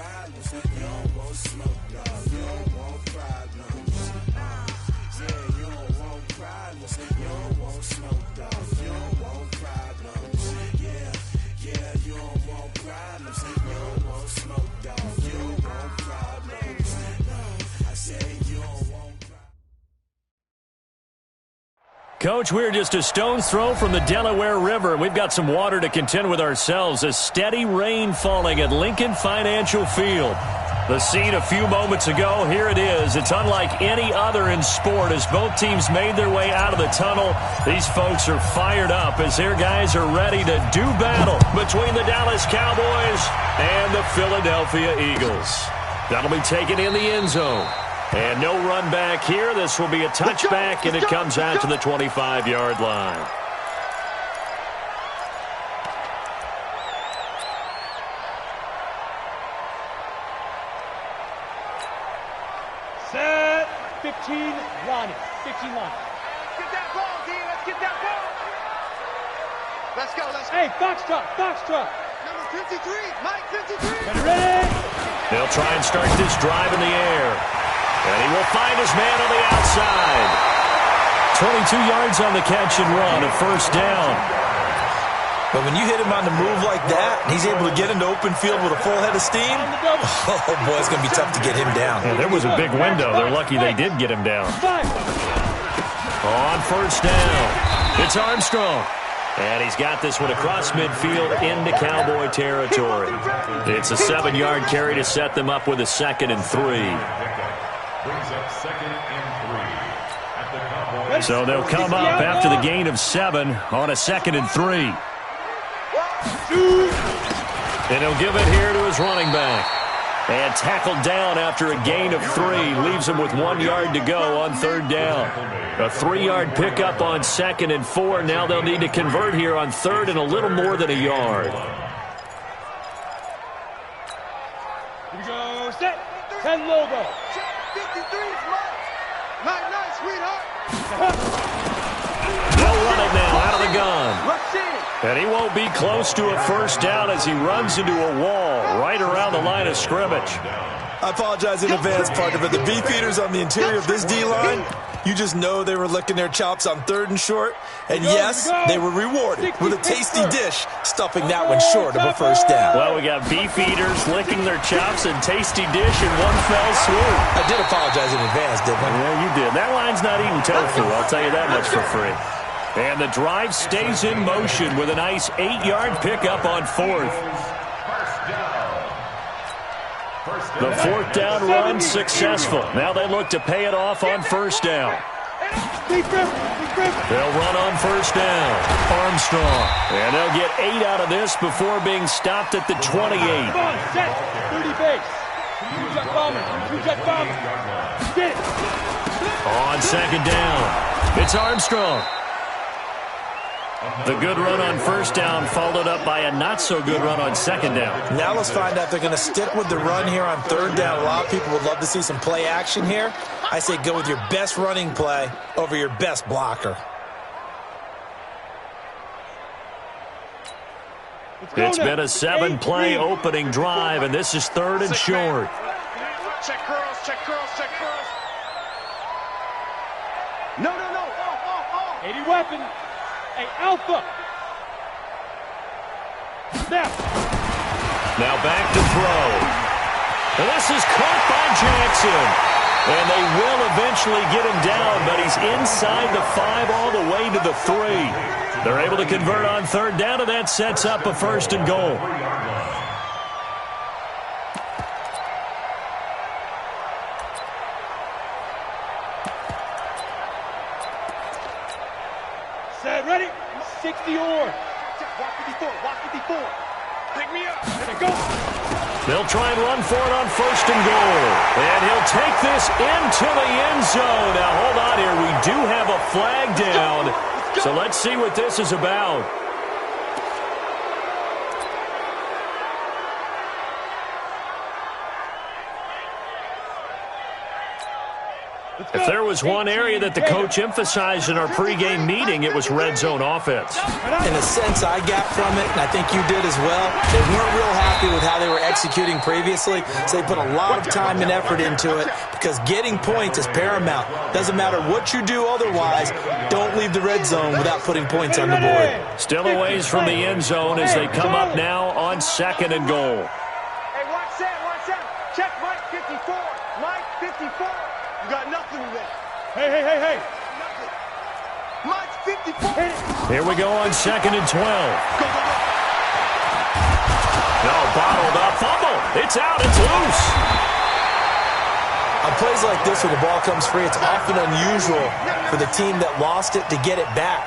problems. You don't want smoke, dog. You don't want problems. Yeah, you don't want problems. You don't want smoke, dog. You don't want problems. Yeah, you don't want problems. You don't want smoke, dog. You don't want problems. I said you don't want problems. Coach, we're just a stone's throw from the Delaware River, and we've got some water to contend with ourselves. A steady rain falling at Lincoln Financial Field. The scene a few moments ago, here it is. It's unlike any other in sport as both teams made their way out of the tunnel. These folks are fired up as their guys are ready to do battle between the Dallas Cowboys and the Philadelphia Eagles. That'll be taken in the end zone. And no run back here. This will be a touchback, and it comes out to the 25-yard line. Set. 15 line. 15 line. Get that ball, D. Let's get that ball. Let's go. Hey, Foxtrot. Number 53. Mike 53. Get ready. They'll try and start this drive in the air. And he will find his man on the outside. 22 yards on the catch and run, a first down. But when you hit him on the move like that, and he's able to get into open field with a full head of steam, oh, boy, it's going to be tough to get him down. Yeah, there was a big window. They're lucky they did get him down. On first down, it's Armstrong. And he's got this one across midfield into Cowboy territory. It's a 7-yard carry to set them up with a 2nd and 3. Brings up 2nd and 3. So they'll come up after the gain of 7 on a 2nd and 3. And he'll give it here to his running back. And tackled down after a gain of 3. Leaves him with 1 yard to go on 3rd down. A 3-yard pickup on 2nd and 4. Now they'll need to convert here on 3rd and a little more than a yard. Here we go. Set. 10 logo. 53 is Mike. Nice, sweetheart. They'll run it now out of the gun. Let's see. And he won't be close to a first down as he runs into a wall right around the line of scrimmage. I apologize in advance, partner, but the beefeaters on the interior of this D-line, you just know they were licking their chops on 3rd and short. And yes, they were rewarded with a tasty dish, stuffing that one short of a first down. Well, we got beefeaters licking their chops and tasty dish in one fell swoop. I did apologize in advance, didn't I? Yeah, you did. That line's not eating tofu, I'll tell you that much for free. And the drive stays in motion with a nice 8-yard pickup on 4th. The 4th down run successful. Now they look to pay it off on 1st down. They'll run on 1st down. Armstrong. And they'll get 8 out of this before being stopped at the 28. Come on, set. 30 base. Two-jet bomber. Get it. On 2nd down, it's Armstrong. The good run on 1st down followed up by a not-so-good run on 2nd down. Now let's find out if they're going to stick with the run here on 3rd down. A lot of people would love to see some play action here. I say go with your best running play over your best blocker. It's been a 7-play opening drive, and this is 3rd and short. Check curls. No. 80 weapon. Hey, Alpha. Snap. Now back to throw. And this is caught by Jackson. And they will eventually get him down, but he's inside the 5 all the way to the 3. They're able to convert on 3rd down, and that sets up a 1st and goal. Set, ready? 60 or. Walk 54. Pick me up. There we go. They'll try and run for it on 1st and goal. And he'll take this into the end zone. Now, hold on here. We do have a flag down. So let's see what this is about. If there was one area that the coach emphasized in our pregame meeting, it was red zone offense. In a sense, I got from it, and I think you did as well, they weren't real happy with how they were executing previously, so they put a lot of time and effort into it because getting points is paramount. Doesn't matter what you do otherwise, don't leave the red zone without putting points on the board. Still a ways from the end zone as they come up now on 2nd and goal. Hey, watch that. Check Mike 54. Mike 54. You got nothing with that. Hey. Mike 54. Here we go on 2nd and 12. No, bottled up. Fumble. It's out. It's loose. On plays like this where the ball comes free, it's often unusual for the team that lost it to get it back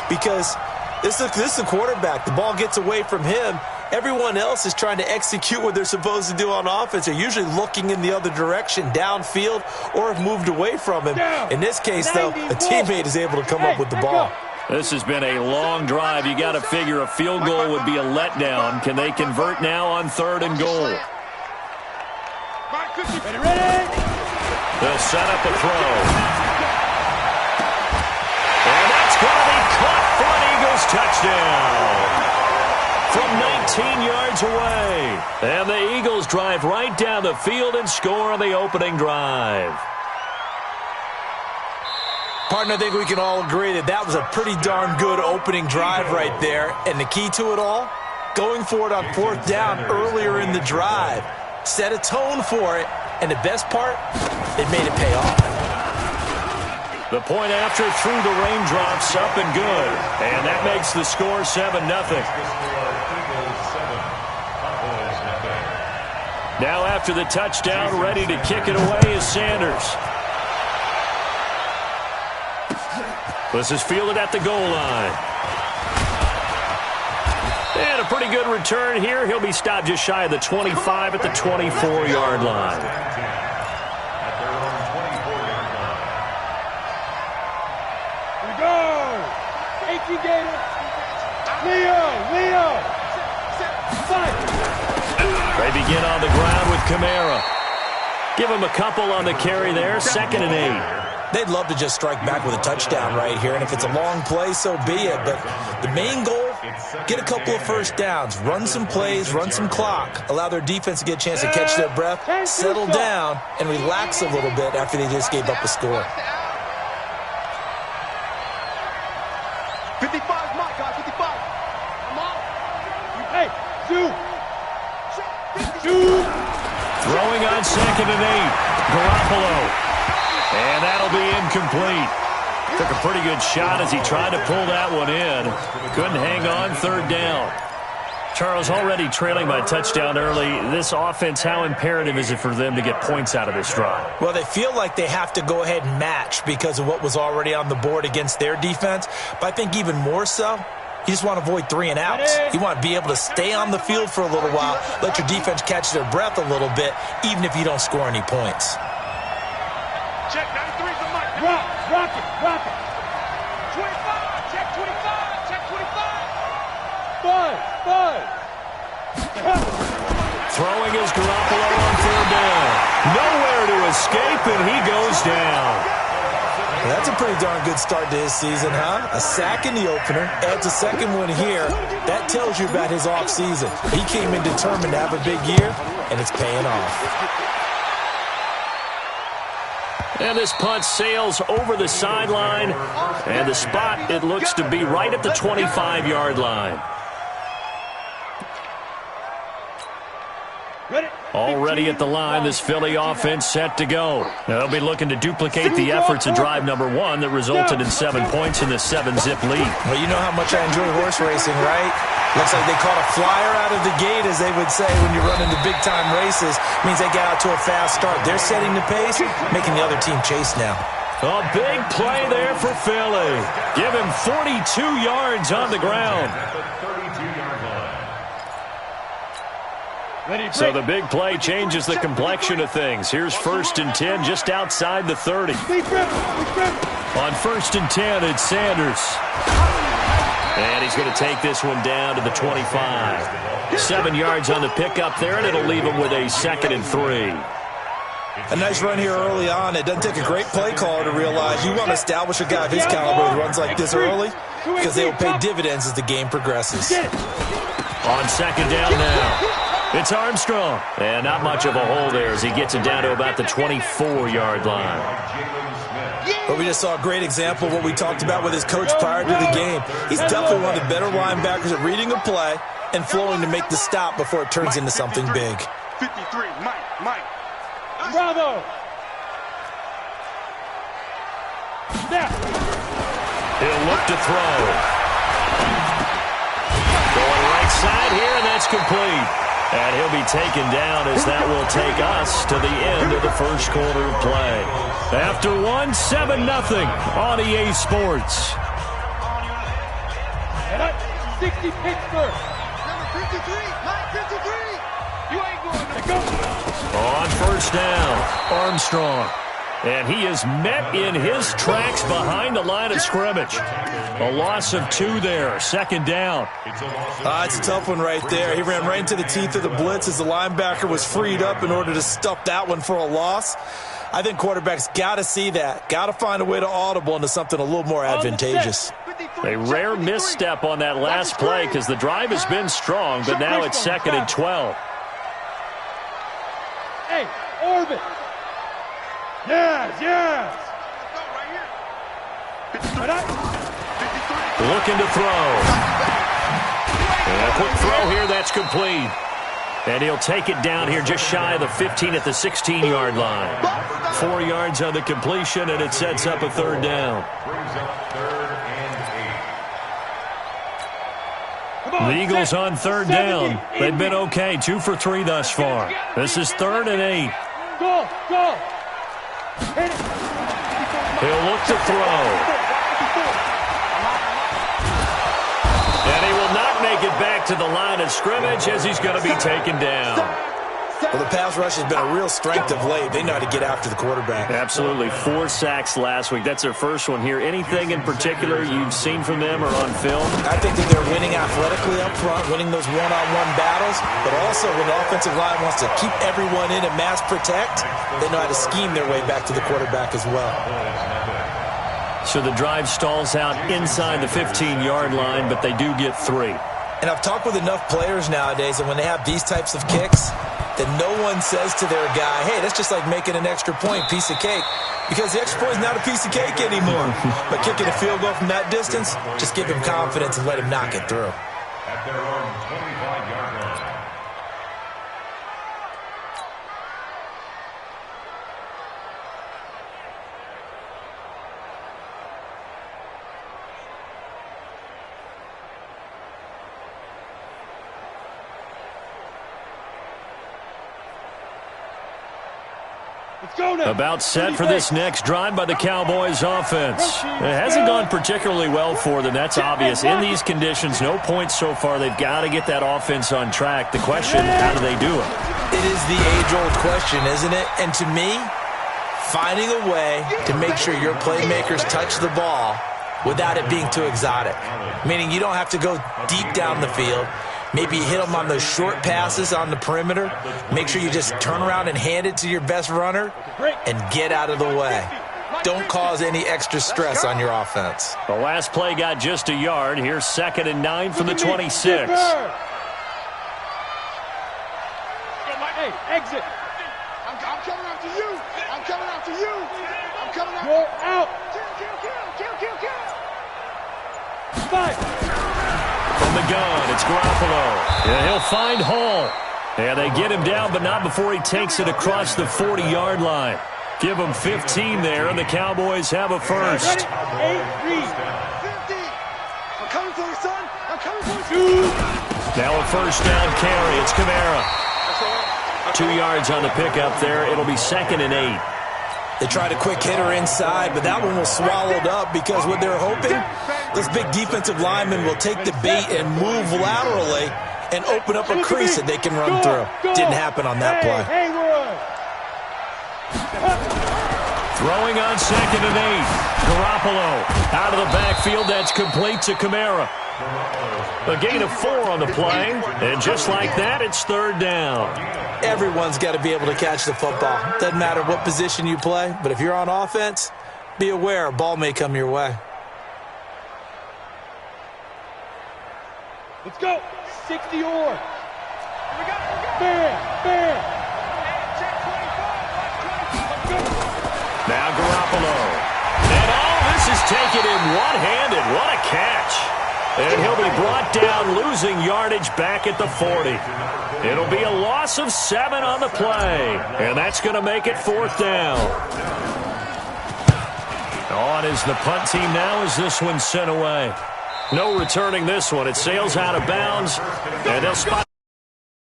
because this is the quarterback. The ball gets away from him. Everyone else is trying to execute what they're supposed to do on offense. They're usually looking in the other direction, downfield, or have moved away from him. In this case, though, a teammate is able to come up with the ball. This has been a long drive. You got to figure a field goal would be a letdown. Can they convert now on 3rd and goal? Ready? They'll set up a throw. And that's going to be caught for an Eagles touchdown. From 19 yards away. And the Eagles drive right down the field and score on the opening drive. Partner, I think we can all agree that was a pretty darn good opening drive right there. And the key to it all, going for it on 4th down earlier in the drive. Set a tone for it. And the best part, it made it pay off. The point after through the raindrops, up and good. And that makes the score 7-0. Now after the touchdown, ready to kick it away is Sanders. This is fielded at the goal line. And a pretty good return here. He'll be stopped just shy of the 25 at the 24-yard line. Here we go. 18 Gator. Leo. Fight. They begin on the ground with Kamara. Give him a couple on the carry there. 2nd and 8. They'd love to just strike back with a touchdown right here, and if it's a long play, so be it. But the main goal, get a couple of first downs, run some plays, run some clock, allow their defense to get a chance to catch their breath, settle down, and relax a little bit after they just gave up a score. 55 Mike, guys, 55. Come on. Hey, Sue. Throwing on 2nd and 8. Garoppolo. And that'll be incomplete. Took a pretty good shot as he tried to pull that one in. Couldn't hang on 3rd down. Charles, already trailing by a touchdown early. This offense, how imperative is it for them to get points out of this drive? Well, they feel like they have to go ahead and match because of what was already on the board against their defense. But I think even more so, you just want to avoid 3 and outs. You want to be able to stay on the field for a little while, let your defense catch their breath a little bit, even if you don't score any points. Check 93 for Mike. Rock it. 25. Check 25. Check 25. Five. Throwing is Garoppolo on 3rd down. Nowhere to escape, and he goes down. Well, that's a pretty darn good start to his season, huh? A sack in the opener, adds a second one here. That tells you about his offseason. He came in determined to have a big year, and it's paying off. And this punt sails over the sideline, and the spot, it looks to be right at the 25-yard line. Already at the line, this Philly offense set to go. Now, they'll be looking to duplicate the efforts of drive number 1 that resulted in 7 points in the 7-zip lead. Well, you know how much I enjoy horse racing, right? Looks like they caught a flyer out of the gate, as they would say when you run into big-time races. Means they got out to a fast start. They're setting the pace, making the other team chase now. A big play there for Philly. Give him 42 yards on the ground. So the big play changes the complexion of things. Here's 1st and 10 just outside the 30. On 1st and 10, it's Sanders. And he's going to take this one down to the 25. 7 yards on the pickup there, and it'll leave him with a 2nd and 3. A nice run here early on. It doesn't take a great play caller to realize you want to establish a guy of his caliber who runs like this early because they will pay dividends as the game progresses. On second down now, it's Armstrong. And not much of a hole there as he gets it down to about the 24-yard line. But we just saw a great example of what we talked about with his coach prior to the game. He's definitely one of the better linebackers at reading a play and flowing to make the stop before it turns into something big. 53, Mike. Bravo. Snap. He'll look to throw. Going right side here, and that's complete. And he'll be taken down as that will take us to the end of the first quarter of play. After one, 7-0 on EA Sports. 60 Pittsburgh. Number 53, Mike 53. You ain't going to go. On first down, Armstrong. And he is met in his tracks behind the line of scrimmage. A loss of 2 there, second down. It's a tough one right there. He ran right into the teeth of the blitz as the linebacker was freed up in order to stuff that one for a loss. I think quarterbacks got to see that. Got to find a way to audible into something a little more advantageous. A rare misstep on that last play because the drive has been strong, but now it's 2nd and 12. Hey, orbit. Yes. Looking to throw. And a quick throw here, that's complete. And he'll take it down here just shy of the 15 at the 16-yard line. 4 yards on the completion, and it sets up a third down. The Eagles on third down. They've been okay, 2 for 3 thus far. This is 3rd and 8. Go. He'll look to throw. And he will not make it back to the line of scrimmage as he's going to be taken down. Well, the pass rush has been a real strength of late. They know how to get after the quarterback. Absolutely. 4 sacks last week. That's their first one here. Anything in particular you've seen from them or on film? I think that they're winning athletically up front, winning those one-on-one battles, but also when the offensive line wants to keep everyone in and mass protect, they know how to scheme their way back to the quarterback as well. So the drive stalls out inside the 15-yard line, but they do get 3. And I've talked with enough players nowadays that when they have these types of kicks, that no one says to their guy, hey, that's just like making an extra point, piece of cake. Because the extra point is not a piece of cake anymore. But kicking a field goal from that distance, just give him confidence and let him knock it through. At their own 25-yard line. About set for this next drive by the Cowboys offense. It hasn't gone particularly well for them. That's obvious. In these conditions, no points so far. They've got to get that offense on track. The question, how do they do it? It is the age-old question, isn't it? And to me, finding a way to make sure your playmakers touch the ball without it being too exotic. Meaning you don't have to go deep down the field. Maybe hit them on those short passes on the perimeter. Make sure you just turn around and hand it to your best runner and get out of the way. Don't cause any extra stress on your offense. The last play got just a yard. Here's 2nd and 9 from the 26. Hey, exit. I'm coming after you. I'm coming after you. I'm coming after you. You're out. Kill. 5. From the gun, it's Garoppolo. And he'll find Hall. And they get him down, but not before he takes it across the 40-yard line. Give him 15 there, and the Cowboys have a first. 8-3. 50. I'm coming for you, son. I'm coming for you. Now a first down carry. It's Kamara. 2 yards on the pickup there. It'll be 2nd and 8. They tried a quick hitter inside, but that one was swallowed up because what they're hoping, those big defensive linemen will take the bait and move laterally and open up a crease that they can run through. Didn't happen on that play. Throwing on 2nd and 8. Garoppolo out of the backfield. That's complete to Kamara. A gain of 4 on the play. And just like that, it's 3rd down. Everyone's got to be able to catch the football. Doesn't matter what position you play, but if you're on offense, be aware a ball may come your way. Let's go. 60 or. Bam. Now Garoppolo. And this is taken in one-handed. What a catch. And he'll be brought down, losing yardage back at the 40. It'll be a loss of 7 on the play. And that's going to make it 4th down. On is the punt team now as this one's sent away. No returning this one. It sails out of bounds. And they'll spot